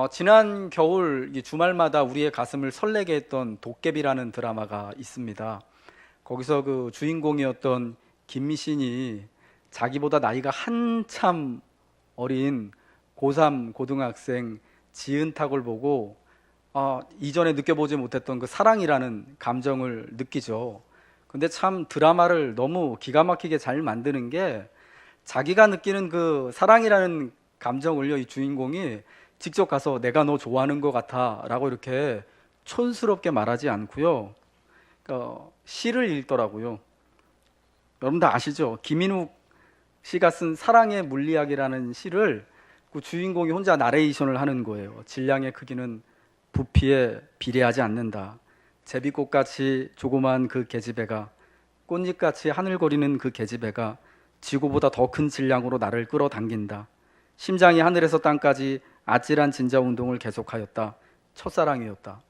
지난 겨울 이 주말마다 우리의 가슴을 설레게 했던 도깨비라는 드라마가 있습니다. 거기서 그 주인공이었던 김신이 자기보다 나이가 한참 어린 고3 고등학생 지은탁을 보고 이전에 느껴보지 못했던 그 사랑이라는 감정을 느끼죠. 근데 참 드라마를 너무 기가 막히게 잘 만드는 게 자기가 느끼는 그 사랑이라는 감정을요, 이 주인공이 직접 가서 내가 너 좋아하는 것 같아 라고 이렇게 촌스럽게 말하지 않고요, 시를 읽더라고요. 여러분 다 아시죠? 김인욱 씨가 쓴 사랑의 물리학이라는 시를 그 주인공이 혼자 나레이션을 하는 거예요. 질량의 크기는 부피에 비례하지 않는다. 제비꽃같이 조그만 그 계집애가, 꽃잎같이 하늘거리는 그 계집애가 지구보다 더 큰 질량으로 나를 끌어당긴다. 심장이 하늘에서 땅까지 아찔한 진자 운동을 계속하였다. 첫사랑이었다.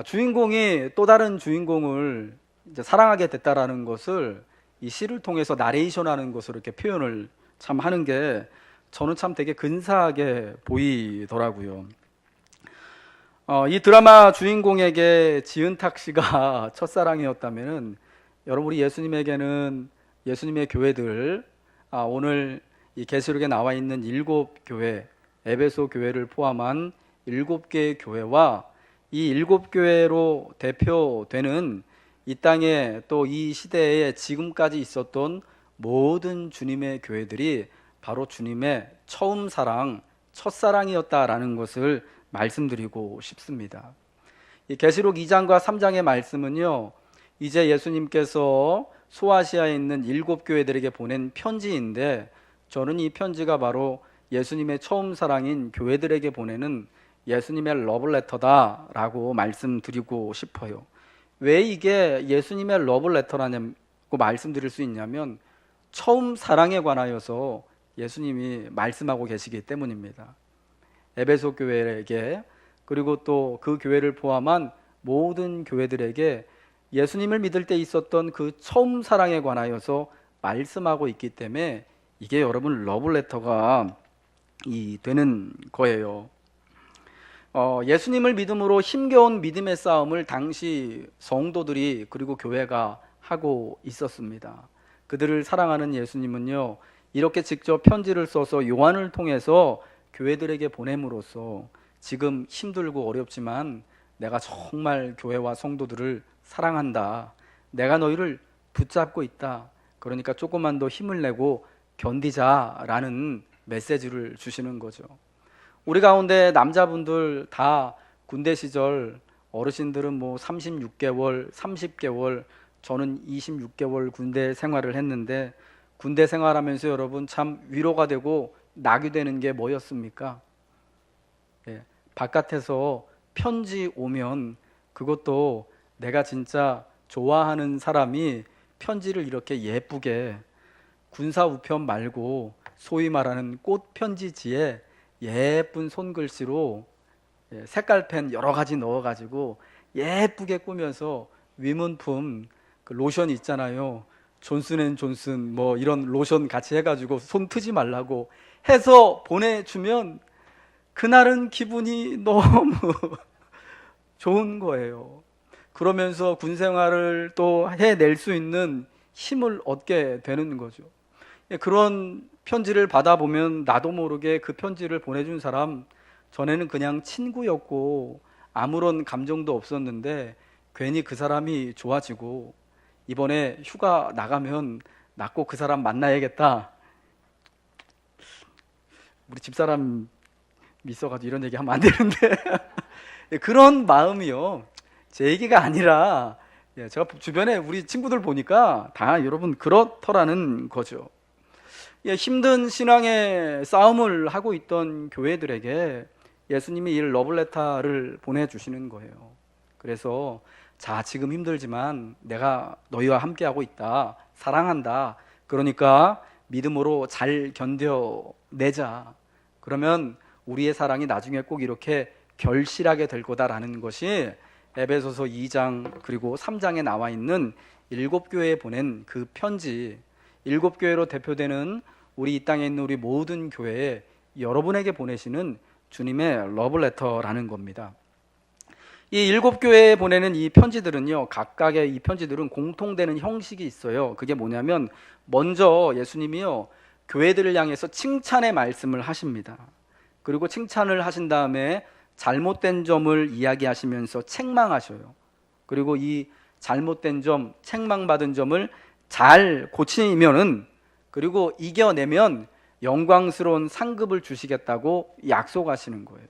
주인공이 또 다른 주인공을 이제 사랑하게 됐다라는 것을 이 시를 통해서 나레이션하는 것으로 이렇게 표현을 참 하는 게 저는 참 되게 근사하게 보이더라고요. 이 드라마 주인공에게 지은탁 씨가 첫사랑이었다면은 여러분, 우리 예수님에게는 예수님의 교회들, 오늘 이 계시록에 나와 있는 7교회, 에베소 교회를 포함한 7개의 교회와 이 7교회로 대표되는 이 땅에 또 이 시대에 지금까지 있었던 모든 주님의 교회들이 바로 주님의 처음 사랑, 첫사랑이었다라는 것을 말씀드리고 싶습니다. 이 계시록 2장과 3장의 말씀은요, 이제 예수님께서 소아시아에 있는 7교회들에게 보낸 편지인데, 저는 이 편지가 바로 예수님의 처음 사랑인 교회들에게 보내는 예수님의 러브레터다라고 말씀드리고 싶어요. 왜 이게 예수님의 러브레터라고 말씀드릴 수 있냐면, 처음 사랑에 관하여서 예수님이 말씀하고 계시기 때문입니다. 에베소 교회에게, 그리고 또 그 교회를 포함한 모든 교회들에게 예수님을 믿을 때 있었던 그 처음 사랑에 관하여서 말씀하고 있기 때문에 이게 여러분 러브레터가 되는 거예요. 예수님을 믿음으로 힘겨운 믿음의 싸움을 당시 성도들이 그리고 교회가 하고 있었습니다. 그들을 사랑하는 예수님은요, 이렇게 직접 편지를 써서 요한을 통해서 교회들에게 보냄으로써 지금 힘들고 어렵지만 내가 정말 교회와 성도들을 사랑한다, 내가 너희를 붙잡고 있다, 그러니까 조금만 더 힘을 내고 견디자라는 메시지를 주시는 거죠. 우리 가운데 남자분들 다 군대 시절, 어르신들은 뭐 36개월, 30개월, 저는 26개월 군대 생활을 했는데, 군대 생활하면서 여러분 참 위로가 되고 낙이 되는 게 뭐였습니까? 바깥에서 편지 오면 그것도 내가 진짜 좋아하는 사람이 편지를 이렇게 예쁘게, 군사 우편 말고 소위 말하는 꽃 편지지에 예쁜 손글씨로 색깔펜 여러 가지 넣어가지고 예쁘게 꾸며서 위문품, 그 로션 있잖아요, 존슨앤존슨 뭐 이런 로션 같이 해가지고 손 트지 말라고 해서 보내주면 그날은 기분이 너무 좋은 거예요. 그러면서 군 생활을 또 해낼 수 있는 힘을 얻게 되는 거죠. 그런 편지를 받아보면 나도 모르게 그 편지를 보내준 사람, 전에는 그냥 친구였고 아무런 감정도 없었는데 괜히 그 사람이 좋아지고, 이번에 휴가 나가면 나 꼭 그 사람 만나야겠다, 우리 집사람 있어가지고 이런 얘기 하면 안 되는데 그런 마음이요, 제 얘기가 아니라 제가 주변에 우리 친구들 보니까 다 여러분 그렇더라는 거죠. 힘든 신앙의 싸움을 하고 있던 교회들에게 예수님이 이 러브레터를 보내주시는 거예요. 그래서 자, 지금 힘들지만 내가 너희와 함께하고 있다, 사랑한다, 그러니까 믿음으로 잘 견뎌내자, 그러면 우리의 사랑이 나중에 꼭 이렇게 결실하게 될 거다라는 것이 에베소서 2장 그리고 3장에 나와 있는 7교회에 보낸 그 편지, 7교회로 대표되는 우리 이 땅에 있는 우리 모든 교회에 여러분에게 보내시는 주님의 러브레터라는 겁니다. 이 7교회에 보내는 이 편지들은요, 각각의 이 편지들은 공통되는 형식이 있어요. 그게 뭐냐면 먼저 예수님이요, 교회들을 향해서 칭찬의 말씀을 하십니다. 그리고 칭찬을 하신 다음에 잘못된 점을 이야기하시면서 책망하셔요. 그리고 이 잘못된 점, 책망받은 점을 잘 고치면은, 그리고 이겨내면 영광스러운 상급을 주시겠다고 약속하시는 거예요.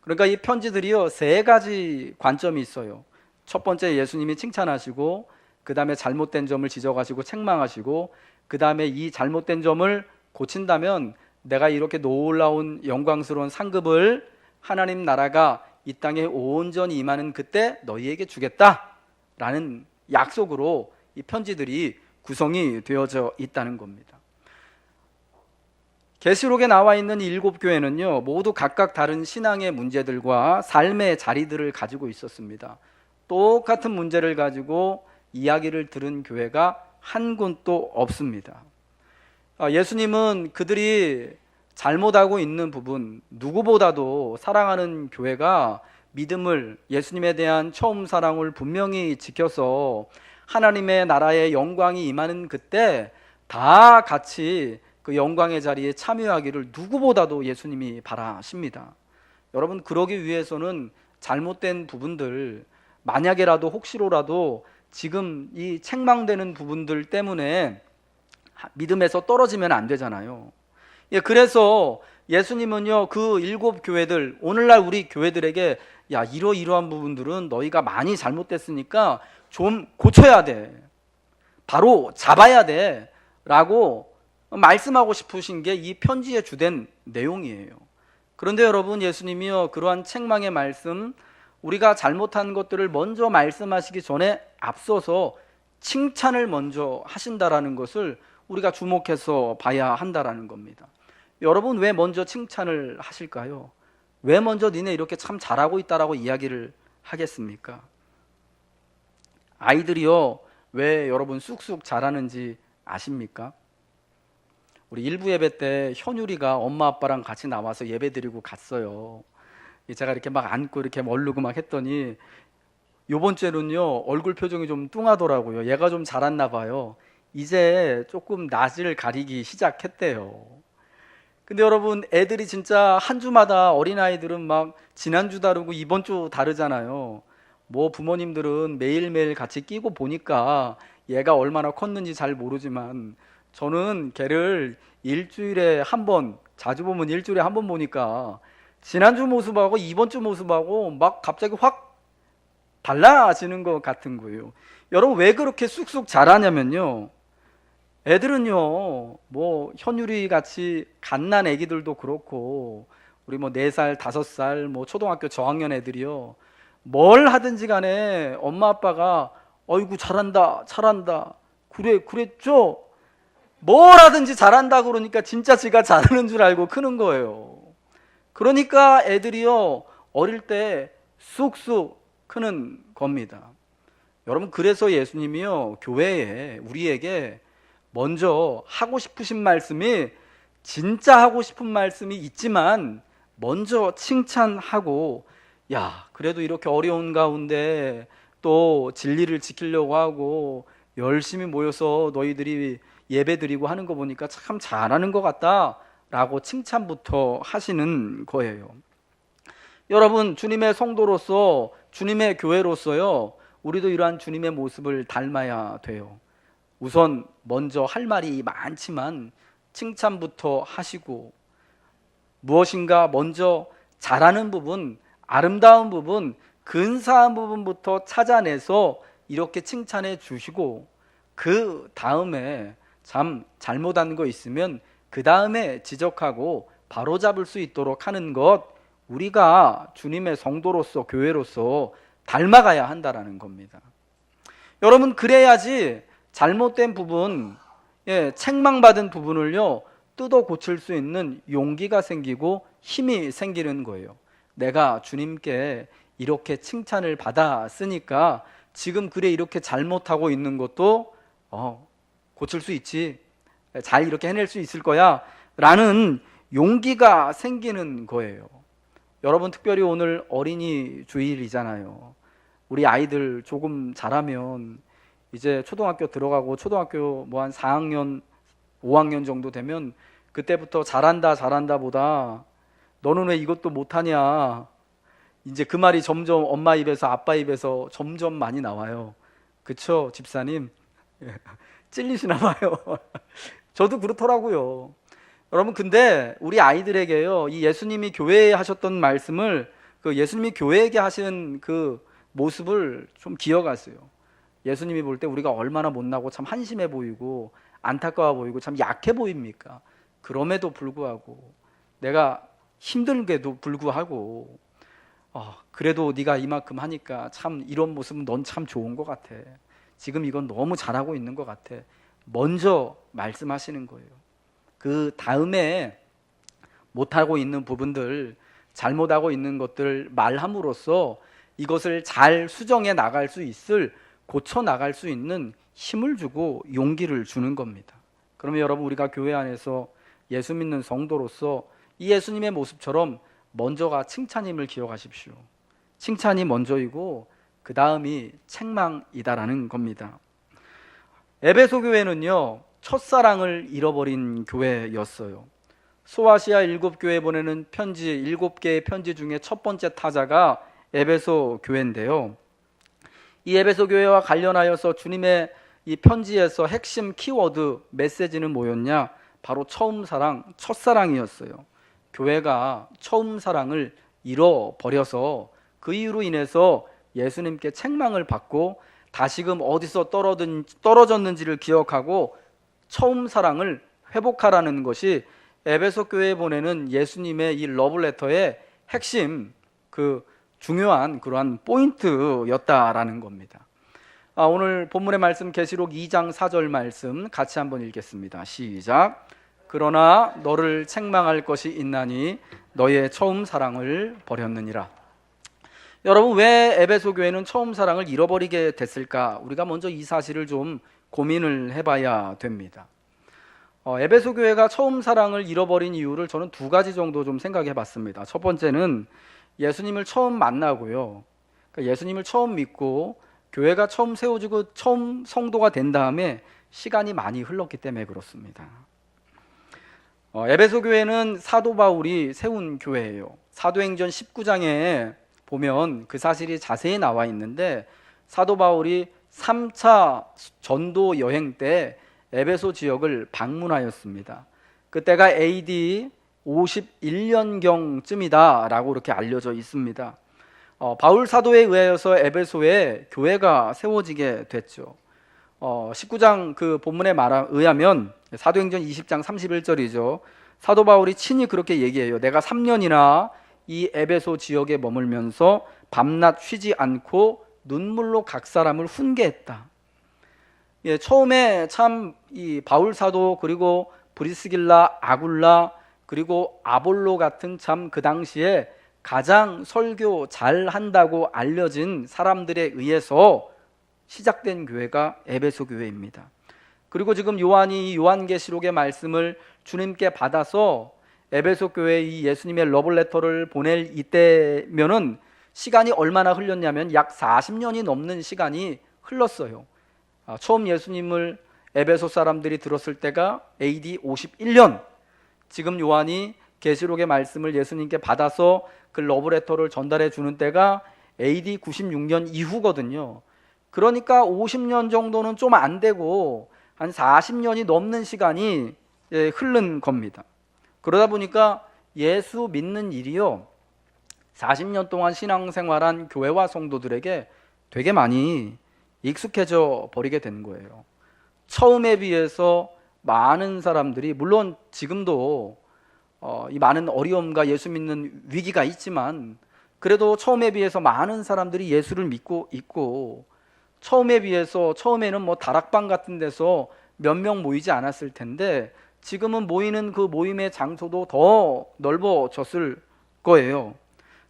그러니까 이 편지들이요, 3가지 관점이 있어요. 첫 번째, 예수님이 칭찬하시고, 그 다음에 잘못된 점을 지적하시고 책망하시고, 그 다음에 이 잘못된 점을 고친다면 내가 이렇게 놀라운 영광스러운 상급을 하나님 나라가 이 땅에 온전히 임하는 그때 너희에게 주겠다라는 약속으로 이 편지들이 구성이 되어져 있다는 겁니다. 계시록에 나와 있는 7교회는요, 모두 각각 다른 신앙의 문제들과 삶의 자리들을 가지고 있었습니다. 똑같은 문제를 가지고 이야기를 들은 교회가 한 곳도 없습니다. 예수님은 그들이 잘못하고 있는 부분, 누구보다도 사랑하는 교회가 믿음을, 예수님에 대한 처음 사랑을 분명히 지켜서 하나님의 나라의 영광이 임하는 그때 다 같이 그 영광의 자리에 참여하기를 누구보다도 예수님이 바라십니다. 여러분, 그러기 위해서는 잘못된 부분들, 만약에라도 혹시로라도 지금 이 책망되는 부분들 때문에 믿음에서 떨어지면 안 되잖아요. 그래서 예수님은요, 그 7교회들, 오늘날 우리 교회들에게 야, 이러이러한 부분들은 너희가 많이 잘못됐으니까 좀 고쳐야 돼, 바로 잡아야 돼 라고 말씀하고 싶으신 게 이 편지의 주된 내용이에요. 그런데 여러분, 예수님이요, 그러한 책망의 말씀, 우리가 잘못한 것들을 먼저 말씀하시기 전에 앞서서 칭찬을 먼저 하신다라는 것을 우리가 주목해서 봐야 한다라는 겁니다. 여러분, 왜 먼저 칭찬을 하실까요? 왜 먼저 니네 이렇게 참 잘하고 있다라고 이야기를 하겠습니까? 아이들이요, 왜 여러분 쑥쑥 자라는지 아십니까? 우리 일부 예배 때 현율이가 엄마 아빠랑 같이 나와서 예배 드리고 갔어요. 제가 이렇게 막 안고 이렇게 멀르고 막 했더니 요번 주에는요, 얼굴 표정이 좀 뚱하더라고요. 얘가 좀 자랐나 봐요. 이제 조금 낯을 가리기 시작했대요. 근데 여러분, 애들이 진짜 한 주마다, 어린아이들은 막 지난주 다르고 이번 주 다르잖아요. 뭐 부모님들은 매일매일 같이 끼고 보니까 얘가 얼마나 컸는지 잘 모르지만 저는 걔를 일주일에 한 번, 자주 보면 일주일에 한 번 보니까 지난주 모습하고 이번 주 모습하고 막 갑자기 확 달라지는 것 같은 거예요. 여러분, 왜 그렇게 쑥쑥 자라냐면요, 애들은요, 뭐 현율이 같이 갓난 애기들도 그렇고 우리 뭐 4살, 5살, 뭐 초등학교 저학년 애들이요, 뭘 하든지 간에 엄마 아빠가 어이구 잘한다, 잘한다, 그래 그랬죠, 뭘 하든지 잘한다 그러니까 진짜 지가 잘하는 줄 알고 크는 거예요. 그러니까 애들이요, 어릴 때 쑥쑥 크는 겁니다. 여러분, 그래서 예수님이요, 교회에 우리에게 먼저 하고 싶으신 말씀이, 진짜 하고 싶은 말씀이 있지만 먼저 칭찬하고, 야, 그래도 이렇게 어려운 가운데 또 진리를 지키려고 하고 열심히 모여서 너희들이 예배드리고 하는 거 보니까 참 잘하는 것 같다 라고 칭찬부터 하시는 거예요. 여러분, 주님의 성도로서, 주님의 교회로서요, 우리도 이러한 주님의 모습을 닮아야 돼요. 우선 먼저 할 말이 많지만 칭찬부터 하시고, 무엇인가 먼저 잘하는 부분, 아름다운 부분, 근사한 부분부터 찾아내서 이렇게 칭찬해 주시고, 그 다음에 참 잘못한 거 있으면 그 다음에 지적하고 바로잡을 수 있도록 하는 것, 우리가 주님의 성도로서, 교회로서 닮아가야 한다라는 겁니다. 여러분, 그래야지 잘못된 부분, 책망받은 부분을요, 뜯어 고칠 수 있는 용기가 생기고 힘이 생기는 거예요. 내가 주님께 이렇게 칭찬을 받았으니까 지금 그래 이렇게 잘못하고 있는 것도 고칠 수 있지, 잘 이렇게 해낼 수 있을 거야 라는 용기가 생기는 거예요. 여러분, 특별히 오늘 어린이 주일이잖아요. 우리 아이들 조금 자라면 이제 초등학교 들어가고 초등학교 뭐 한 4학년, 5학년 정도 되면 그때부터 잘한다 잘한다 보다 너는 왜 이것도 못하냐, 이제 그 말이 점점 엄마 입에서 아빠 입에서 점점 많이 나와요. 그쵸, 집사님? 찔리시나 봐요. 저도 그렇더라고요. 여러분, 근데 우리 아이들에게요, 이 예수님이 교회에 하셨던 말씀을, 그 예수님이 교회에게 하신 그 모습을 좀 기억하세요. 예수님이 볼 때 우리가 얼마나 못나고 참 한심해 보이고 안타까워 보이고 참 약해 보입니까? 그럼에도 불구하고, 내가 힘들게도 불구하고, 그래도 네가 이만큼 하니까 참 이런 모습은 넌 참 좋은 것 같아, 지금 이건 너무 잘하고 있는 것 같아, 먼저 말씀하시는 거예요. 그 다음에 못하고 있는 부분들, 잘못하고 있는 것들 말함으로써 이것을 잘 수정해 나갈 수 있을, 고쳐 나갈 수 있는 힘을 주고 용기를 주는 겁니다. 그러면 여러분, 우리가 교회 안에서 예수 믿는 성도로서 이 예수님의 모습처럼 먼저가 칭찬임을 기억하십시오. 칭찬이 먼저이고 그 다음이 책망이다라는 겁니다. 에베소 교회는요, 첫사랑을 잃어버린 교회였어요. 소아시아 7교회에 보내는 편지, 7개의 편지 중에 첫 번째 타자가 에베소 교회인데요, 이 에베소 교회와 관련하여서 주님의 이 편지에서 핵심 키워드 메시지는 뭐였냐? 바로 처음 사랑, 첫사랑이었어요. 교회가 처음 사랑을 잃어버려서 그 이유로 인해서 예수님께 책망을 받고 다시금 어디서 떨어졌는지를 기억하고 처음 사랑을 회복하라는 것이 에베소 교회에 보내는 예수님의 이 러브레터의 핵심, 그 중요한 그러한 포인트였다라는 겁니다. 오늘 본문의 말씀, 계시록 2장 4절 말씀 같이 한번 읽겠습니다. 시작. 그러나 너를 책망할 것이 있나니 너의 처음 사랑을 버렸느니라. 여러분, 왜 에베소 교회는 처음 사랑을 잃어버리게 됐을까? 우리가 먼저 이 사실을 좀 고민을 해봐야 됩니다. 에베소 교회가 처음 사랑을 잃어버린 이유를 저는 두 가지 정도 좀 생각해 봤습니다. 첫 번째는 예수님을 처음 만나고요, 그러니까 예수님을 처음 믿고 교회가 처음 세워지고 처음 성도가 된 다음에 시간이 많이 흘렀기 때문에 그렇습니다. 에베소 교회는 사도 바울이 세운 교회예요. 사도행전 19장에 보면 그 사실이 자세히 나와 있는데, 사도 바울이 3차 전도 여행 때 에베소 지역을 방문하였습니다. 그때가 AD 51년경쯤이다 라고 이렇게 알려져 있습니다. 바울 사도에 의하여서 에베소에 교회가 세워지게 됐죠. 19장 그 본문에 의하면, 사도행전 20장 31절이죠. 사도 바울이 친히 그렇게 얘기해요. 내가 3년이나 이 에베소 지역에 머물면서 밤낮 쉬지 않고 눈물로 각 사람을 훈계했다. 처음에 참 이 바울 사도, 그리고 브리스길라, 아굴라, 그리고 아볼로 같은 참 그 당시에 가장 설교 잘한다고 알려진 사람들에 의해서 시작된 교회가 에베소 교회입니다. 그리고 지금 요한이 요한계시록의 말씀을 주님께 받아서 에베소 교회에 이 예수님의 러블레터를 보낼 이때면은 시간이 얼마나 흘렸냐면 약 40년이 넘는 시간이 흘렀어요. 처음 예수님을 에베소 사람들이 들었을 때가 AD 51년, 지금 요한이 계시록의 말씀을 예수님께 받아서 그 러브레터를 전달해 주는 때가 AD 96년 이후거든요. 그러니까 50년 정도는 좀 안 되고 한 40년이 넘는 시간이 흐른 겁니다. 그러다 보니까 예수 믿는 일이요, 40년 동안 신앙생활한 교회와 성도들에게 되게 많이 익숙해져 버리게 된 거예요. 처음에 비해서 많은 사람들이, 물론 지금도 이 많은 어려움과 예수 믿는 위기가 있지만, 그래도 처음에 비해서 많은 사람들이 예수를 믿고 있고, 처음에는 뭐 다락방 같은 데서 몇 명 모이지 않았을 텐데 지금은 모이는 그 모임의 장소도 더 넓어졌을 거예요.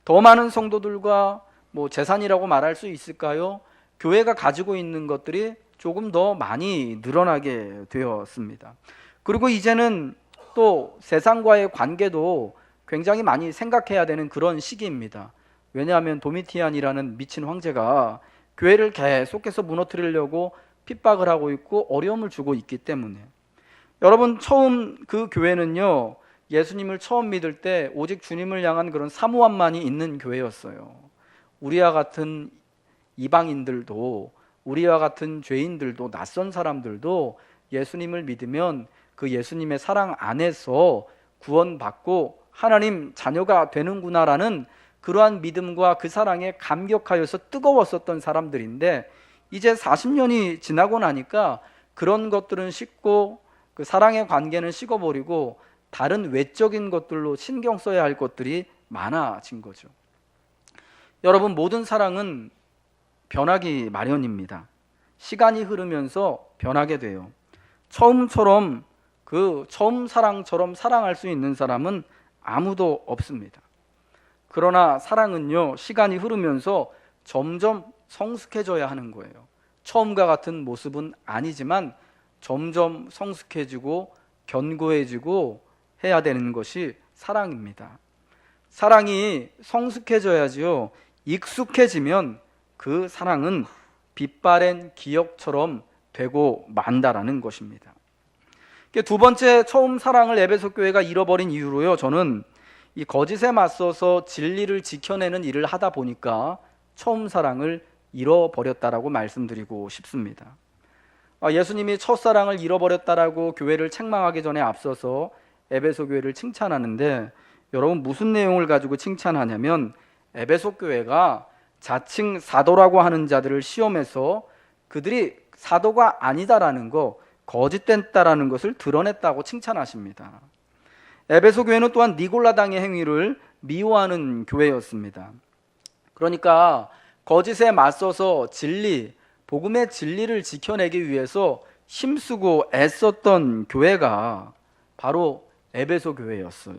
더 많은 성도들과 뭐 재산이라고 말할 수 있을까요? 교회가 가지고 있는 것들이 조금 더 많이 늘어나게 되었습니다. 그리고 이제는 또 세상과의 관계도 굉장히 많이 생각해야 되는 그런 시기입니다. 왜냐하면 도미티안이라는 미친 황제가 교회를 계속해서 무너뜨리려고 핍박을 하고 있고 어려움을 주고 있기 때문에. 여러분, 처음 그 교회는요, 예수님을 처음 믿을 때 오직 주님을 향한 그런 사모함만이 있는 교회였어요. 우리와 같은 이방인들도, 우리와 같은 죄인들도, 낯선 사람들도 예수님을 믿으면 그 예수님의 사랑 안에서 구원받고 하나님 자녀가 되는구나라는 그러한 믿음과 그 사랑에 감격하여서 뜨거웠었던 사람들인데, 이제 40년이 지나고 나니까 그런 것들은 식고 그 사랑의 관계는 식어버리고 다른 외적인 것들로 신경 써야 할 것들이 많아진 거죠. 여러분, 모든 사랑은 변하기 마련입니다. 시간이 흐르면서 변하게 돼요. 처음처럼, 그 처음 사랑처럼 사랑할 수 있는 사람은 아무도 없습니다. 그러나 사랑은요, 시간이 흐르면서 점점 성숙해져야 하는 거예요. 처음과 같은 모습은 아니지만 점점 성숙해지고 견고해지고 해야 되는 것이 사랑입니다. 사랑이 성숙해져야지요, 익숙해지면 그 사랑은 빛바랜 기억처럼 되고 만다라는 것입니다. 두 번째, 처음 사랑을 에베소 교회가 잃어버린 이유로요, 저는 이 거짓에 맞서서 진리를 지켜내는 일을 하다 보니까 처음 사랑을 잃어버렸다라고 말씀드리고 싶습니다. 예수님이 첫사랑을 잃어버렸다라고 교회를 책망하기 전에 앞서서 에베소 교회를 칭찬하는데, 여러분, 무슨 내용을 가지고 칭찬하냐면 에베소 교회가 자칭 사도라고 하는 자들을 시험해서 그들이 사도가 아니다라는 거, 거짓됐다라는 것을 드러냈다고 칭찬하십니다. 에베소 교회는 또한 니골라당의 행위를 미워하는 교회였습니다. 그러니까 거짓에 맞서서 진리, 복음의 진리를 지켜내기 위해서 힘쓰고 애썼던 교회가 바로 에베소 교회였어요.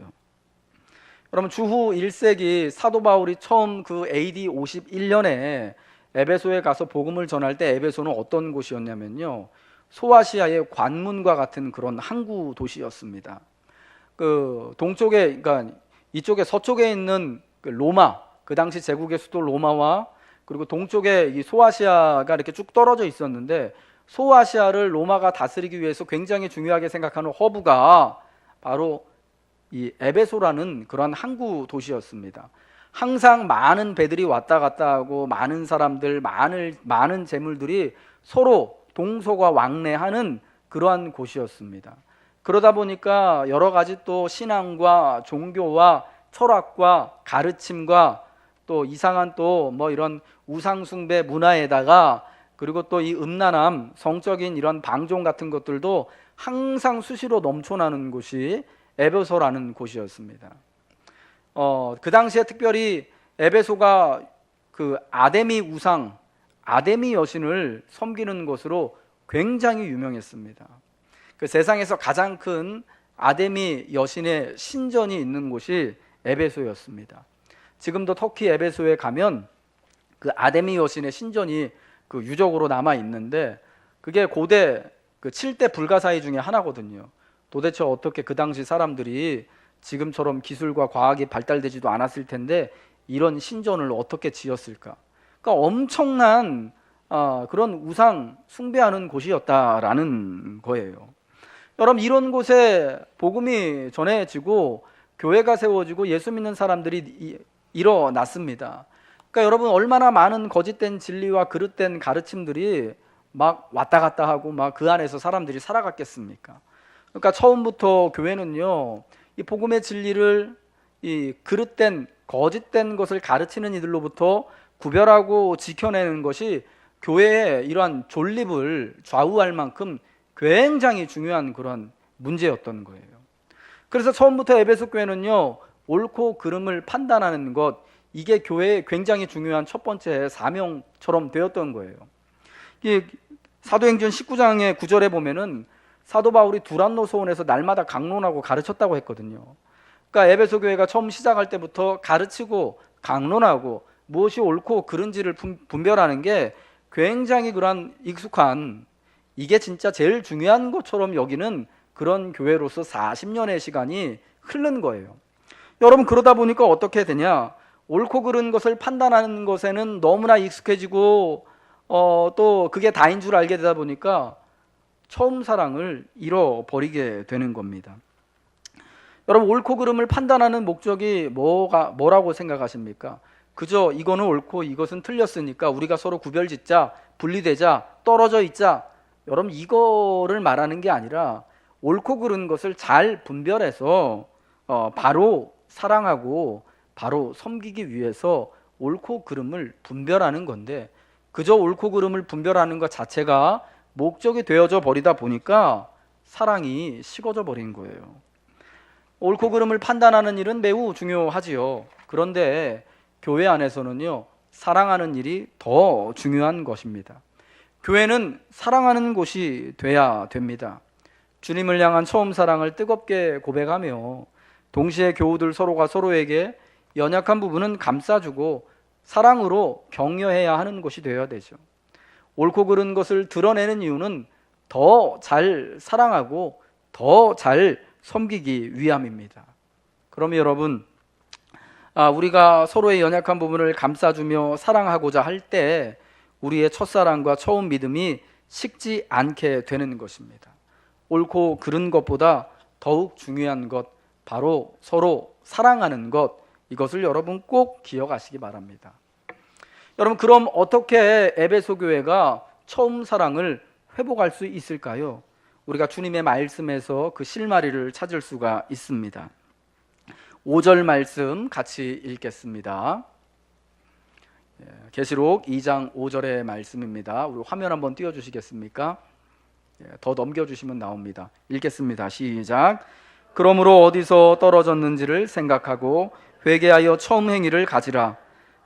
여러분, 주후 1세기 사도 바울이 처음 그 AD 51년에 에베소에 가서 복음을 전할 때 에베소는 어떤 곳이었냐면요, 소아시아의 관문과 같은 그런 항구 도시였습니다. 그 동쪽에, 그러니까 이쪽에 서쪽에 있는 그 로마, 그 당시 제국의 수도 로마와 그리고 동쪽에 이 소아시아가 이렇게 쭉 떨어져 있었는데, 소아시아를 로마가 다스리기 위해서 굉장히 중요하게 생각하는 허브가 바로 이 에베소라는 그런 항구 도시였습니다. 항상 많은 배들이 왔다 갔다 하고 많은 사람들, 많은 재물들이 서로 동서가 왕래하는 그러한 곳이었습니다. 그러다 보니까 여러 가지 또 신앙과 종교와 철학과 가르침과 또 이상한 또 뭐 이런 우상숭배 문화에다가, 그리고 또 이 음란함, 성적인 이런 방종 같은 것들도 항상 수시로 넘쳐나는 곳이 에베소라는 곳이었습니다. 그 당시에 특별히 에베소가 그 아데미 우상, 아데미 여신을 섬기는 것으로 굉장히 유명했습니다. 그 세상에서 가장 큰 아데미 여신의 신전이 있는 곳이 에베소였습니다. 지금도 터키 에베소에 가면 그 아데미 여신의 신전이 그 유적으로 남아 있는데, 그게 고대 그 7대 불가사의 중에 하나거든요. 도대체 어떻게 그 당시 사람들이 지금처럼 기술과 과학이 발달되지도 않았을 텐데 이런 신전을 어떻게 지었을까? 그러니까 엄청난 그런 우상 숭배하는 곳이었다라는 거예요. 여러분, 이런 곳에 복음이 전해지고 교회가 세워지고 예수 믿는 사람들이 일어났습니다. 그러니까 여러분, 얼마나 많은 거짓된 진리와 그릇된 가르침들이 막 왔다 갔다 하고 막 그 안에서 사람들이 살아갔겠습니까? 그러니까 처음부터 교회는요, 이 복음의 진리를 이 그릇된 거짓된 것을 가르치는 이들로부터 구별하고 지켜내는 것이 교회의 이러한 존립을 좌우할 만큼 굉장히 중요한 그런 문제였던 거예요. 그래서 처음부터 에베소 교회는요, 옳고 그름을 판단하는 것, 이게 교회의 굉장히 중요한 첫 번째 사명처럼 되었던 거예요. 사도행전 19장의 9절에 보면은 사도 바울이 두란노 소원에서 날마다 강론하고 가르쳤다고 했거든요. 그러니까 에베소 교회가 처음 시작할 때부터 가르치고 강론하고 무엇이 옳고 그른지를 분별하는 게 굉장히 그런 익숙한, 이게 진짜 제일 중요한 것처럼 여기는 그런 교회로서 40년의 시간이 흐른 거예요. 여러분, 그러다 보니까 어떻게 되냐? 옳고 그른 것을 판단하는 것에는 너무나 익숙해지고 또 그게 다인 줄 알게 되다 보니까 처음 사랑을 잃어버리게 되는 겁니다. 여러분, 옳고 그름을 판단하는 목적이 뭐라고 생각하십니까? 그저 이거는 옳고 이것은 틀렸으니까 우리가 서로 구별짓자, 분리되자, 떨어져 있자, 여러분, 이거를 말하는 게 아니라 옳고 그른 것을 잘 분별해서 바로 사랑하고 바로 섬기기 위해서 옳고 그름을 분별하는 건데, 그저 옳고 그름을 분별하는 것 자체가 목적이 되어져 버리다 보니까 사랑이 식어져 버린 거예요. 옳고 그름을 판단하는 일은 매우 중요하지요. 그런데 교회 안에서는요, 사랑하는 일이 더 중요한 것입니다. 교회는 사랑하는 곳이 돼야 됩니다. 주님을 향한 처음 사랑을 뜨겁게 고백하며 동시에 교우들 서로가 서로에게 연약한 부분은 감싸주고 사랑으로 격려해야 하는 곳이 되어야 되죠. 옳고 그른 것을 드러내는 이유는 더 잘 사랑하고 더 잘 섬기기 위함입니다. 그러면 여러분, 우리가 서로의 연약한 부분을 감싸주며 사랑하고자 할 때 우리의 첫사랑과 처음 믿음이 식지 않게 되는 것입니다. 옳고 그른 것보다 더욱 중요한 것, 바로 서로 사랑하는 것, 이것을 여러분 꼭 기억하시기 바랍니다. 여러분, 그럼 어떻게 에베소 교회가 처음 사랑을 회복할 수 있을까요? 우리가 주님의 말씀에서 그 실마리를 찾을 수가 있습니다. 5절 말씀 같이 읽겠습니다. 계시록 2장 5절의 말씀입니다. 우리 화면 한번 띄워주시겠습니까? 더 넘겨주시면 나옵니다. 읽겠습니다. 시작. 그러므로 어디서 떨어졌는지를 생각하고 회개하여 처음 행위를 가지라.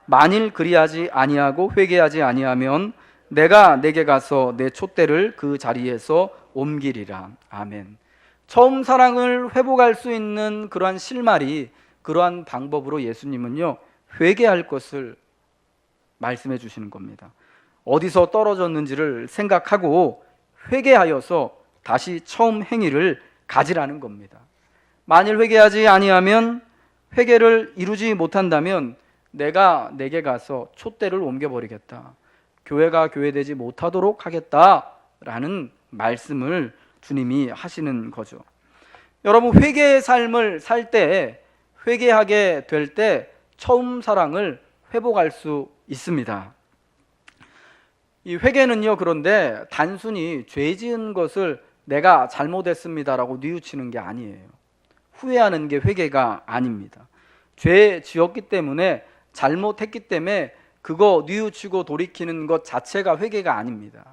만일 그리하지 아니하고 회개하지 아니하면 내가 내게 가서 내 촛대를 그 자리에서 옮기리라. 아멘. 처음 사랑을 회복할 수 있는 그러한 실마리, 그러한 방법으로 예수님은요, 회개할 것을 말씀해 주시는 겁니다. 어디서 떨어졌는지를 생각하고 회개하여서 다시 처음 행위를 가지라는 겁니다. 만일 회개하지 아니하면, 회개를 이루지 못한다면 내가 내게 가서 촛대를 옮겨버리겠다, 교회가 교회되지 못하도록 하겠다라는 말씀을 주님이 하시는 거죠. 여러분, 회개의 삶을 살 때, 회개하게 될 때 처음 사랑을 회복할 수 있습니다. 이 회개는요, 그런데 단순히 죄 지은 것을 내가 잘못했습니다라고 뉘우치는 게 아니에요. 후회하는 게 회개가 아닙니다. 죄 지었기 때문에, 잘못했기 때문에 그거 뉘우치고 돌이키는 것 자체가 회개가 아닙니다.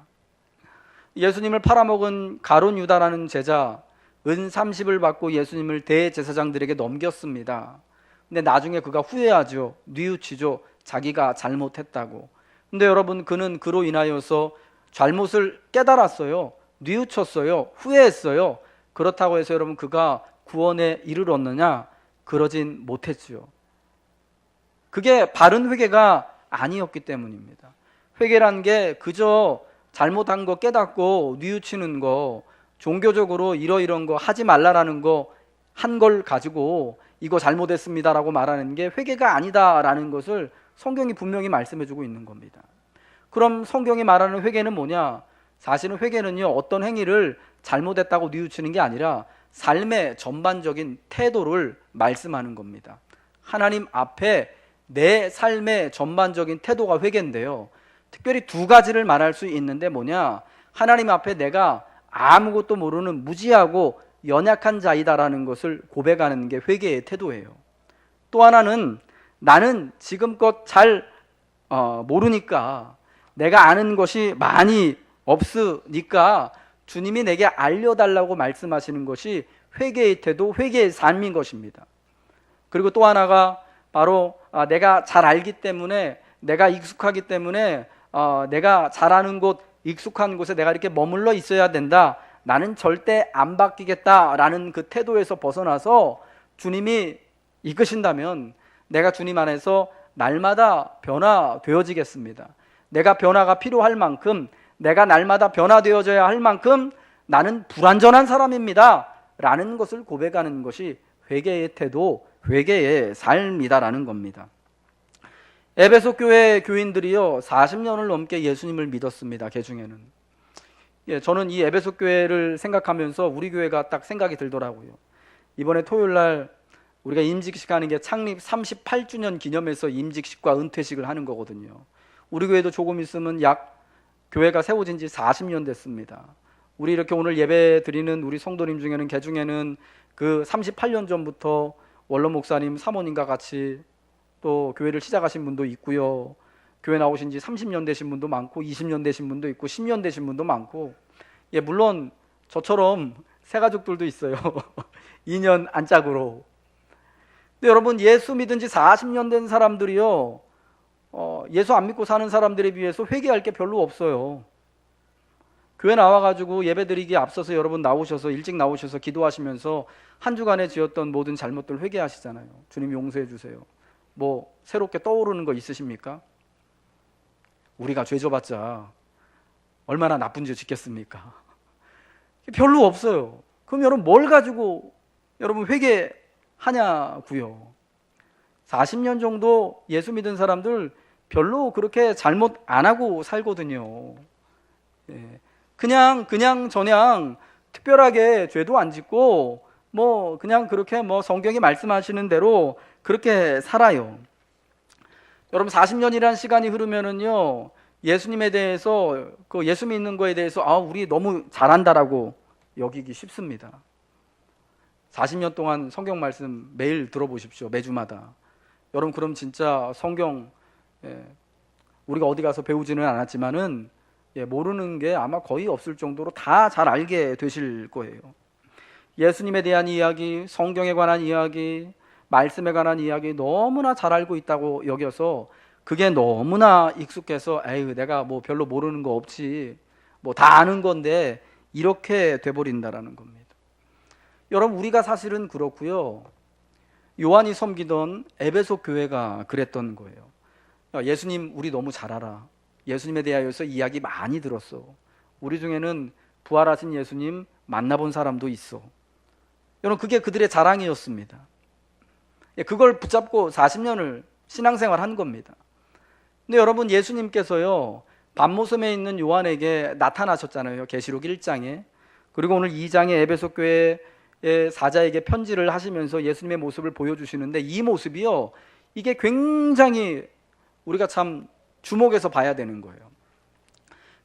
예수님을 팔아먹은 가룟 유다라는 제자, 은 30을 받고 예수님을 대제사장들에게 넘겼습니다. 근데 나중에 그가 후회하죠. 뉘우치죠. 자기가 잘못했다고. 근데 여러분, 그는 그로 인하여서 잘못을 깨달았어요. 뉘우쳤어요. 후회했어요. 그렇다고 해서 여러분, 그가 구원에 이르렀느냐? 그러진 못했죠. 그게 바른 회개가 아니었기 때문입니다. 회개란 게 그저 잘못한 거 깨닫고 뉘우치는 거, 종교적으로 이런 거 하지 말라라는 거 한 걸 가지고 이거 잘못했습니다라고 말하는 게 회개가 아니다라는 것을 성경이 분명히 말씀해주고 있는 겁니다. 그럼 성경이 말하는 회개는 뭐냐? 사실은 회개는요, 어떤 행위를 잘못했다고 뉘우치는 게 아니라 삶의 전반적인 태도를 말씀하는 겁니다. 하나님 앞에 내 삶의 전반적인 태도가 회개인데요, 특별히 두 가지를 말할 수 있는데 뭐냐? 하나님 앞에 내가 아무것도 모르는 무지하고 연약한 자이다라는 것을 고백하는 게 회개의 태도예요. 또 하나는 나는 지금껏 잘 모르니까, 내가 아는 것이 많이 없으니까 주님이 내게 알려달라고 말씀하시는 것이 회개의 태도, 회개의 삶인 것입니다. 그리고 또 하나가 바로 내가 잘 알기 때문에, 내가 익숙하기 때문에, 내가 잘 아는 곳, 익숙한 곳에 내가 이렇게 머물러 있어야 된다, 나는 절대 안 바뀌겠다라는 그 태도에서 벗어나서 주님이 이끄신다면 내가 주님 안에서 날마다 변화되어지겠습니다. 내가 변화가 필요할 만큼, 내가 날마다 변화되어져야 할 만큼 나는 불완전한 사람입니다 라는 것을 고백하는 것이 회개의 태도, 회개의 삶이다라는 겁니다. 에베소 교회 교인들이요 40년을 넘게 예수님을 믿었습니다. 그 중에는 저는 이 에베소 교회를 생각하면서 우리 교회가 딱 생각이 들더라고요. 이번에 토요일 날 우리가 임직식 하는 게 창립 38주년 기념해서 임직식과 은퇴식을 하는 거거든요. 우리 교회도 조금 있으면 교회가 세워진 지 40년 됐습니다. 우리 이렇게 오늘 예배 드리는 우리 성도님 중에는 개 중에는 그 38년 전부터 원로 목사님, 사모님과 같이 또 교회를 시작하신 분도 있고요. 교회 나오신 지 30년 되신 분도 많고 20년 되신 분도 있고 10년 되신 분도 많고 물론 저처럼 새 가족들도 있어요. 2년 안짝으로. 근데 여러분 예수 믿은 지 40년 된 사람들이요 예수 안 믿고 사는 사람들에 비해서 회개할 게 별로 없어요. 교회 나와가지고 예배드리기에 앞서서 여러분 나오셔서 일찍 나오셔서 기도하시면서 한 주간에 지었던 모든 잘못들 회개하시잖아요. 주님 용서해 주세요. 뭐 새롭게 떠오르는 거 있으십니까? 우리가 죄 져봤자 얼마나 나쁜 죄 짓겠습니까? 별로 없어요. 그럼 여러분 뭘 가지고 여러분 회개하냐고요. 40년 정도 예수 믿은 사람들 별로 그렇게 잘못 안 하고 살거든요. 그냥 특별하게 죄도 안 짓고 뭐 그냥 그렇게 뭐 성경이 말씀하시는 대로 그렇게 살아요. 여러분 40년이라는 시간이 흐르면은요 예수님에 대해서 그 예수 믿는 거에 대해서 우리 너무 잘한다라고 여기기 쉽습니다. 40년 동안 성경 말씀 매일 들어보십시오. 매주마다. 여러분 그럼 진짜 성경 우리가 어디 가서 배우지는 않았지만은 모르는 게 아마 거의 없을 정도로 다 잘 알게 되실 거예요. 예수님에 대한 이야기, 성경에 관한 이야기, 말씀에 관한 이야기 너무나 잘 알고 있다고 여겨서 그게 너무나 익숙해서 내가 뭐 별로 모르는 거 없지 뭐 다 아는 건데 이렇게 돼버린다라는 겁니다. 여러분 우리가 사실은 그렇고요. 요한이 섬기던 에베소 교회가 그랬던 거예요. 예수님 우리 너무 잘 알아. 예수님에 대하여서 이야기 많이 들었어. 우리 중에는 부활하신 예수님 만나본 사람도 있어. 여러분 그게 그들의 자랑이었습니다. 그걸 붙잡고 40년을 신앙생활 한 겁니다. 근데 여러분 예수님께서요 밤모섬에 있는 요한에게 나타나셨잖아요. 계시록 1장에. 그리고 오늘 2장에 에베소 교회의 사자에게 편지를 하시면서 예수님의 모습을 보여주시는데 이 모습이요 이게 굉장히 우리가 참 주목해서 봐야 되는 거예요.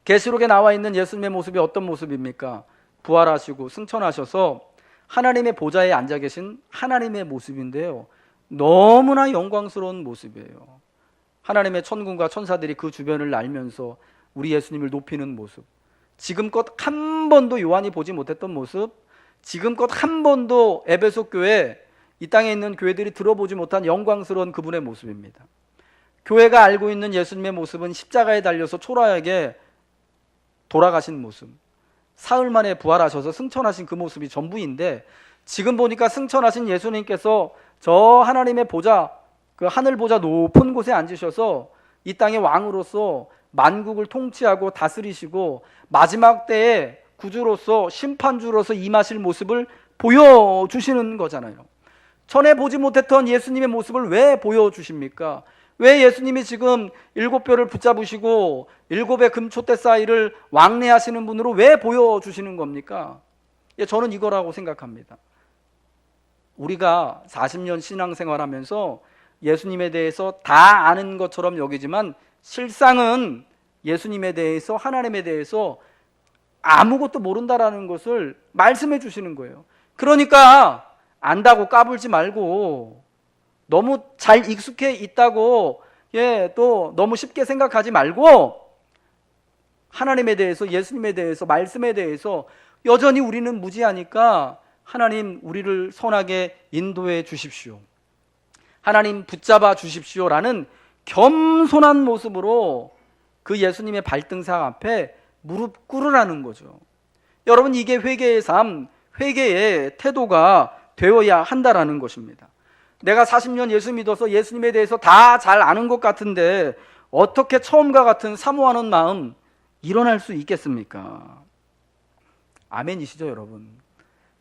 계시록에 나와 있는 예수님의 모습이 어떤 모습입니까? 부활하시고 승천하셔서 하나님의 보좌에 앉아 계신 하나님의 모습인데요 너무나 영광스러운 모습이에요. 하나님의 천군과 천사들이 그 주변을 날면서 우리 예수님을 높이는 모습, 지금껏 한 번도 요한이 보지 못했던 모습, 지금껏 한 번도 에베소 교회, 이 땅에 있는 교회들이 들어보지 못한 영광스러운 그분의 모습입니다. 교회가 알고 있는 예수님의 모습은 십자가에 달려서 초라하게 돌아가신 모습, 사흘 만에 부활하셔서 승천하신 그 모습이 전부인데 지금 보니까 승천하신 예수님께서 저 하나님의 보좌, 그 하늘 보좌 높은 곳에 앉으셔서 이 땅의 왕으로서 만국을 통치하고 다스리시고 마지막 때에 구주로서 심판주로서 임하실 모습을 보여주시는 거잖아요. 전에 보지 못했던 예수님의 모습을 왜 보여주십니까? 왜 예수님이 지금 7뼈를 붙잡으시고 7의 금촛대 사이를 왕래하시는 분으로 왜 보여주시는 겁니까? 저는 이거라고 생각합니다. 우리가 40년 신앙생활하면서 예수님에 대해서 다 아는 것처럼 여기지만 실상은 예수님에 대해서, 하나님에 대해서 아무것도 모른다라는 것을 말씀해 주시는 거예요. 그러니까 안다고 까불지 말고, 너무 잘 익숙해 있다고 또 너무 쉽게 생각하지 말고, 하나님에 대해서, 예수님에 대해서, 말씀에 대해서 여전히 우리는 무지하니까 하나님 우리를 선하게 인도해 주십시오, 하나님 붙잡아 주십시오라는 겸손한 모습으로 그 예수님의 발등상 앞에 무릎 꿇으라는 거죠. 여러분 이게 회개의 삶, 회개의 태도가 되어야 한다라는 것입니다. 내가 40년 예수 믿어서 예수님에 대해서 다 잘 아는 것 같은데 어떻게 처음과 같은 사모하는 마음 일어날 수 있겠습니까? 아멘이시죠 여러분?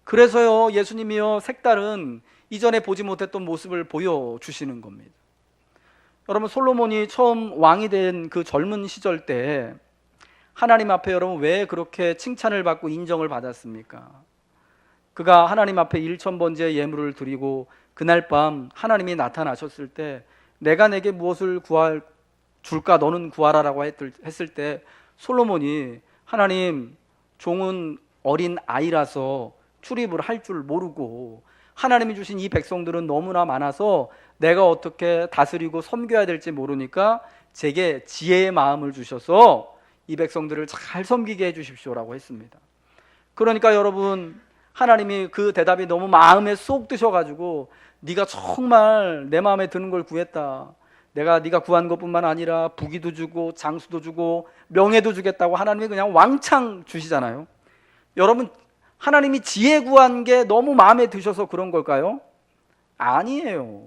그래서요 예수님이요 색다른 이전에 보지 못했던 모습을 보여주시는 겁니다. 여러분, 솔로몬이 처음 왕이 된 그 젊은 시절 때 하나님 앞에 여러분 왜 그렇게 칭찬을 받고 인정을 받았습니까? 그가 하나님 앞에 1000번째 예물을 드리고 그날 밤 하나님이 나타나셨을 때 내가 내게 무엇을 줄까 너는 구하라라고 했을 때 솔로몬이 하나님, 종은 어린 아이라서 출입을 할 줄 모르고 하나님이 주신 이 백성들은 너무나 많아서 내가 어떻게 다스리고 섬겨야 될지 모르니까 제게 지혜의 마음을 주셔서 이 백성들을 잘 섬기게 해주십시오라고 했습니다. 그러니까 여러분, 하나님이 그 대답이 너무 마음에 쏙 드셔가지고 네가 정말 내 마음에 드는 걸 구했다, 내가 네가 구한 것뿐만 아니라 부귀도 주고 장수도 주고 명예도 주겠다고 하나님이 그냥 왕창 주시잖아요. 여러분, 하나님이 지혜 구한 게 너무 마음에 드셔서 그런 걸까요? 아니에요.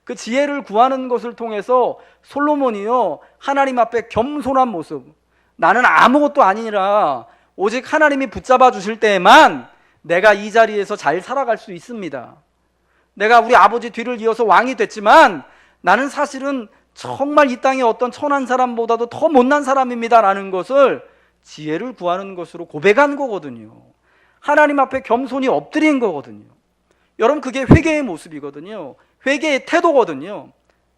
그 지혜를 구하는 것을 통해서 솔로몬이요, 하나님 앞에 겸손한 모습, 나는 아무것도 아니라 오직 하나님이 붙잡아 주실 때에만 내가 이 자리에서 잘 살아갈 수 있습니다. 내가 우리 아버지 뒤를 이어서 왕이 됐지만 나는 사실은 정말 이 땅의 어떤 천한 사람보다도 더 못난 사람입니다 라는 것을 지혜를 구하는 것으로 고백한 거거든요. 하나님 앞에 겸손히 엎드린 거거든요. 여러분, 그게 회개의 모습이거든요. 회개의 태도거든요.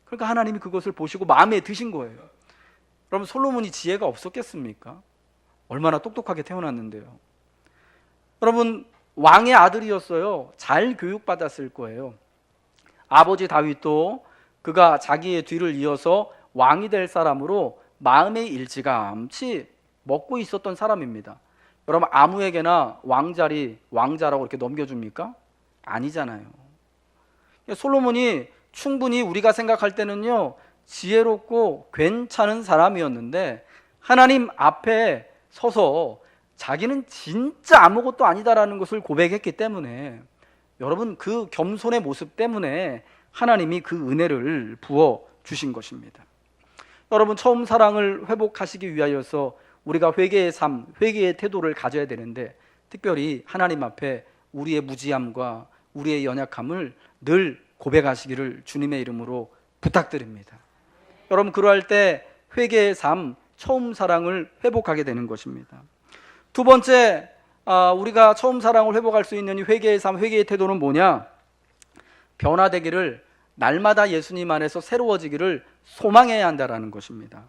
그러니까 하나님이 그것을 보시고 마음에 드신 거예요. 여러분, 솔로몬이 지혜가 없었겠습니까? 얼마나 똑똑하게 태어났는데요. 여러분, 왕의 아들이었어요. 잘 교육받았을 거예요. 아버지 다윗도 그가 자기의 뒤를 이어서 왕이 될 사람으로 마음에 일찌감치 먹고 있었던 사람입니다. 여러분, 아무에게나 왕자리, 왕자라고 이렇게 넘겨줍니까? 아니잖아요. 솔로몬이 충분히 우리가 생각할 때는요, 지혜롭고 괜찮은 사람이었는데 하나님 앞에 서서 자기는 진짜 아무것도 아니다라는 것을 고백했기 때문에, 여러분, 그 겸손의 모습 때문에 하나님이 그 은혜를 부어 주신 것입니다. 여러분, 처음 사랑을 회복하시기 위하여서 우리가 회개의 삶, 회개의 태도를 가져야 되는데, 특별히 하나님 앞에 우리의 무지함과 우리의 연약함을 늘 고백하시기를 주님의 이름으로 부탁드립니다. 여러분, 그러할 때 회개의 삶, 처음 사랑을 회복하게 되는 것입니다. 두 번째, 우리가 처음 사랑을 회복할 수 있는 이 회개의 삶, 회개의 태도는 뭐냐? 변화되기를, 날마다 예수님 안에서 새로워지기를 소망해야 한다라는 것입니다.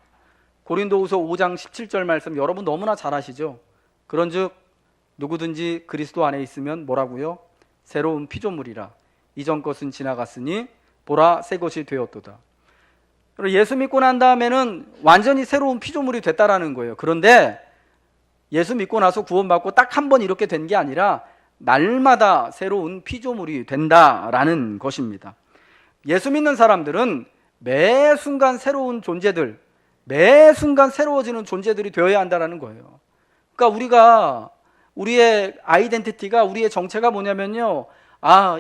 고린도후서 5장 17절 말씀 여러분 너무나 잘 아시죠? 그런즉 누구든지 그리스도 안에 있으면 뭐라고요? 새로운 피조물이라. 이전 것은 지나갔으니 보라 새 것이 되었도다. 예수 믿고 난 다음에는 완전히 새로운 피조물이 됐다라는 거예요. 그런데 예수 믿고 나서 구원받고 딱 한 번 이렇게 된 게 아니라 날마다 새로운 피조물이 된다라는 것입니다. 예수 믿는 사람들은 매 순간 새로운 존재들, 매 순간 새로워지는 존재들이 되어야 한다는 거예요. 그러니까 우리의 아이덴티티가, 우리의 정체가 뭐냐면요,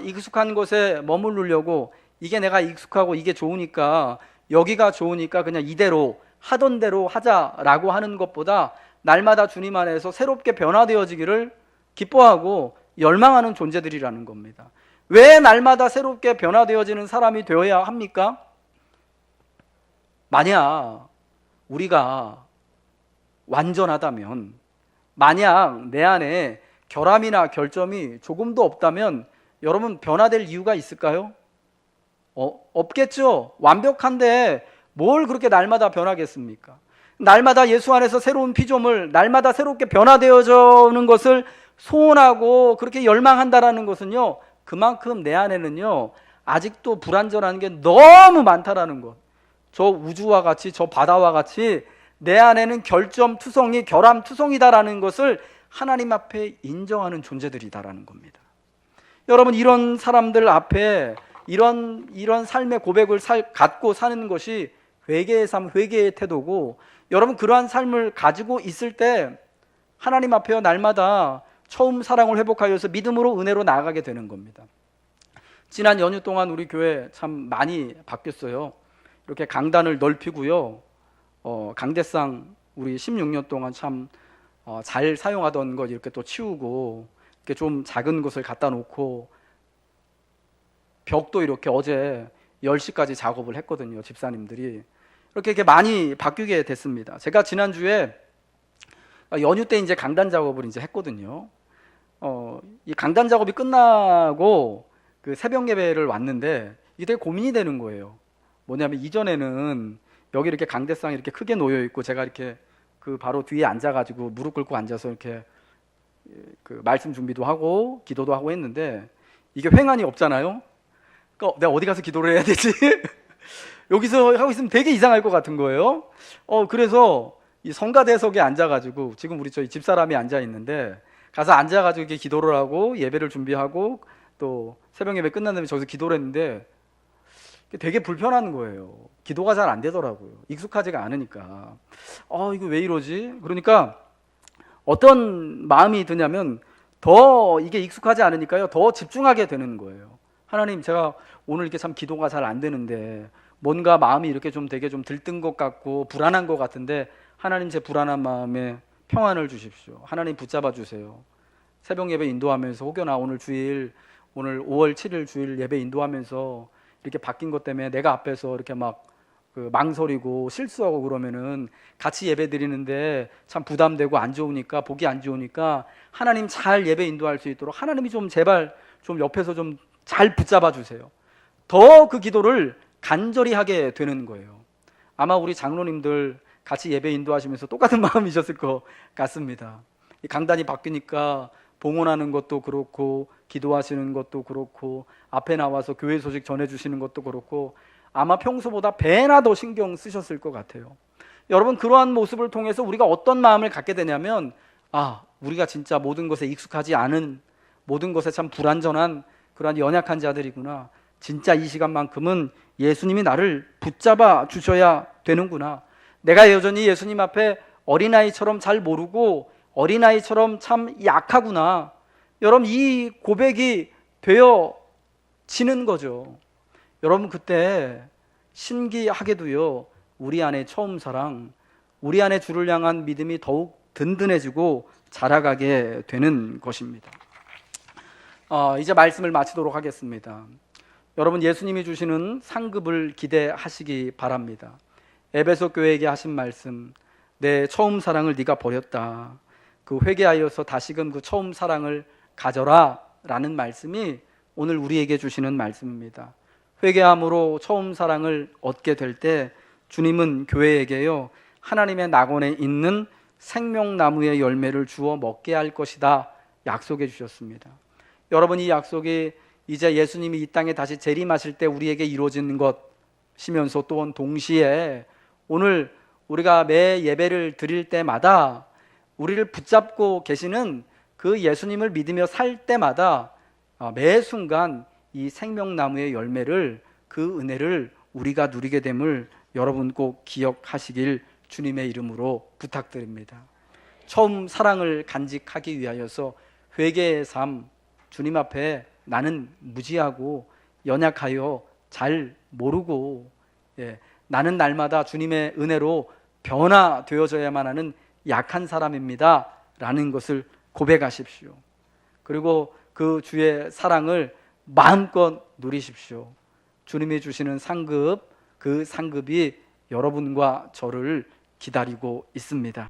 익숙한 곳에 머무르려고, 이게 내가 익숙하고 이게 좋으니까, 여기가 좋으니까 그냥 이대로 하던 대로 하자라고 하는 것보다 날마다 주님 안에서 새롭게 변화되어지기를 기뻐하고 열망하는 존재들이라는 겁니다. 왜 날마다 새롭게 변화되어지는 사람이 되어야 합니까? 만약 우리가 완전하다면, 만약 내 안에 결함이나 결점이 조금도 없다면 여러분, 변화될 이유가 있을까요? 없겠죠. 완벽한데 뭘 그렇게 날마다 변하겠습니까? 날마다 예수 안에서 새로운 피조물, 날마다 새롭게 변화되어지는 것을 소원하고 그렇게 열망한다라는 것은요, 그만큼 내 안에는요 아직도 불완전한 게 너무 많다라는 것. 저 우주와 같이, 저 바다와 같이 내 안에는 결점투성이, 결함투성이다라는 것을 하나님 앞에 인정하는 존재들이다라는 겁니다. 여러분, 이런 사람들 앞에 이런 삶의 고백을 갖고 사는 것이 회개의 삶, 회개의 태도고, 여러분, 그러한 삶을 가지고 있을 때 하나님 앞에 날마다 처음 사랑을 회복하여서 믿음으로, 은혜로 나아가게 되는 겁니다. 지난 연휴 동안 우리 교회 참 많이 바뀌었어요. 이렇게 강단을 넓히고요, 강대상 우리 16년 동안 참 잘 사용하던 것 이렇게 또 치우고, 이렇게 좀 작은 곳을 갖다 놓고, 벽도 이렇게 어제 10시까지 작업을 했거든요. 집사님들이. 이렇게 많이 바뀌게 됐습니다. 제가 지난주에 연휴 때 이제 강단 작업을 이제 했거든요. 이 강단 작업이 끝나고 그 새벽 예배를 왔는데 이게 되게 고민이 되는 거예요. 뭐냐면 이전에는 여기 이렇게 강대상이 이렇게 크게 놓여 있고 제가 이렇게 그 바로 뒤에 앉아가지고 무릎 꿇고 앉아서 이렇게 그 말씀 준비도 하고 기도도 하고 했는데 이게 횡안이 없잖아요. 그러니까 내가 어디 가서 기도를 해야 되지? 여기서 하고 있으면 되게 이상할 것 같은 거예요. 그래서 이 성가대석에 앉아가지고 지금 우리 저희 집사람이 앉아 있는데 가서 앉아가지고 이렇게 기도를 하고 예배를 준비하고 또 새벽 예배 끝난 다음에 저기서 기도를 했는데 되게 불편한 거예요. 기도가 잘 안 되더라고요. 익숙하지가 않으니까. 이거 왜 이러지? 그러니까 어떤 마음이 드냐면 더 이게 익숙하지 않으니까요. 더 집중하게 되는 거예요. 하나님, 제가 오늘 이렇게 참 기도가 잘 안 되는데 뭔가 마음이 이렇게 좀 되게 좀 들뜬 것 같고 불안한 것 같은데 하나님, 제 불안한 마음에 평안을 주십시오. 하나님 붙잡아 주세요. 새벽 예배 인도하면서 혹여나 오늘 5월 7일 주일 예배 인도하면서 이렇게 바뀐 것 때문에 내가 앞에서 이렇게 막 망설이고 실수하고 그러면은 같이 예배 드리는데 참 부담되고 안 좋으니까, 보기 안 좋으니까 하나님 잘 예배 인도할 수 있도록 하나님이 좀 제발 좀 옆에서 좀 잘 붙잡아 주세요. 더 그 기도를 간절히 하게 되는 거예요. 아마 우리 장로님들 같이 예배 인도하시면서 똑같은 마음이셨을 것 같습니다. 이 강단이 바뀌니까 봉헌하는 것도 그렇고 기도하시는 것도 그렇고 앞에 나와서 교회 소식 전해주시는 것도 그렇고 아마 평소보다 배나 더 신경 쓰셨을 것 같아요. 여러분, 그러한 모습을 통해서 우리가 어떤 마음을 갖게 되냐면 우리가 진짜 모든 것에 익숙하지 않은, 모든 것에 참 불완전한 그러한 연약한 자들이구나. 진짜 이 시간만큼은 예수님이 나를 붙잡아 주셔야 되는구나. 내가 여전히 예수님 앞에 어린아이처럼 잘 모르고 어린아이처럼 참 약하구나. 여러분, 이 고백이 되어지는 거죠. 여러분, 그때 신기하게도요, 우리 안에 처음 사랑, 우리 안에 주를 향한 믿음이 더욱 든든해지고 자라가게 되는 것입니다. 이제 말씀을 마치도록 하겠습니다. 여러분, 예수님이 주시는 상급을 기대하시기 바랍니다. 에베소 교회에게 하신 말씀, 내 처음 사랑을 네가 버렸다. 그 회개하여서 다시금 그 처음 사랑을 가져라 라는 말씀이 오늘 우리에게 주시는 말씀입니다. 회개함으로 처음 사랑을 얻게 될 때 주님은 교회에게요, 하나님의 낙원에 있는 생명나무의 열매를 주어 먹게 할 것이다 약속해 주셨습니다. 여러분, 이 약속이 이제 예수님이 이 땅에 다시 재림하실 때 우리에게 이루어지는 것이면서 또한 동시에 오늘 우리가 매 예배를 드릴 때마다 우리를 붙잡고 계시는 그 예수님을 믿으며 살 때마다 매 순간 이 생명나무의 열매를, 그 은혜를 우리가 누리게 됨을 여러분 꼭 기억하시길 주님의 이름으로 부탁드립니다. 처음 사랑을 간직하기 위하여서 회개의 삶, 주님 앞에 나는 무지하고 연약하여 잘 모르고 나는 날마다 주님의 은혜로 변화되어져야만 하는 약한 사람입니다 라는 것을 고백하십시오. 그리고 그 주의 사랑을 마음껏 누리십시오. 주님이 주시는 상급, 그 상급이 여러분과 저를 기다리고 있습니다.